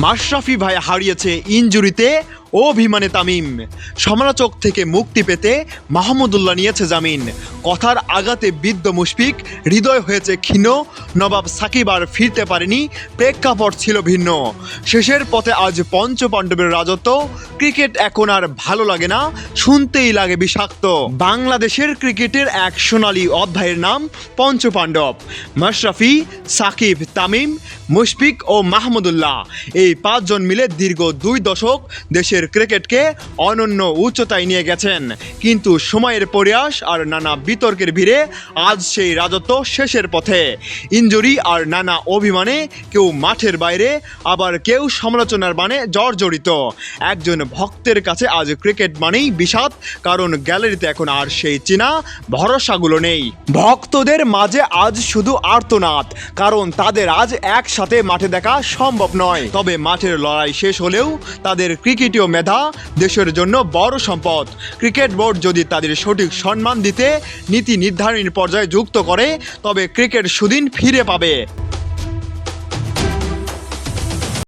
মাশরাফি ভাই হারিয়েছে ইনজুরিতে অভিমানে তামিম। সমালোচক থেকে মুক্তি পেতে মাহমুদুল্লাহ নিয়েছে জামিন। কথার আঘাতে বিদ্ধ মুশফিক, হৃদয় হয়েছে ক্ষীণ। নবাব সাকিব আর ফিরতে পারেনি, প্রেক্ষাপট ছিল ভিন্ন। শেষের পথে আজ পঞ্চপাণ্ডবের রাজত্ব। ক্রিকেট এখন আর ভালো লাগে না, শুনতেই লাগে বিষাক্ত। বাংলাদেশের ক্রিকেটের এক সোনালী অধ্যায়ের নাম পঞ্চপাণ্ডব। মাশরাফি, সাকিব, তামিম, মুশফিক ও মাহমুদুল্লাহ, এই পাঁচজন মিলে দীর্ঘ 2 দশক দেশের ক্রিকেটকে অনন্য উচ্চতায় নিয়ে গেছেন। কিন্তু সময়ের প্রয়াস আর নানা বিতর্কের ভিড়ে আজ সেই রাজত্ব শেষের পথে। ইনজুরি আর নানা অভিমানে কেউ মাঠের বাইরে, আবার কেউ সমালোচনার বানে জর্জরিত। একজন ভক্তের কাছে আজ ক্রিকেট মানেই বিষাদ, কারণ গ্যালারিতে এখন আর সেই চেনা ভরসাগুলো নেই। ভক্তদের মাঝে আজ শুধু আর্তনাদ, কারণ তাদের আজ একসাথে মাঠে দেখা সম্ভব নয়। তবে মাঠের লড়াই শেষ হলেও তাদের ক্রিকেটীয় মেধা দেশের জন্য বড় সম্পদ। ক্রিকেট বোর্ড যদি তাদের সঠিক সম্মান দিতে নীতি নির্ধারণের পর্যায়ে যুক্ত করে, তবে ক্রিকেট সুদিন ফিরে পাবে।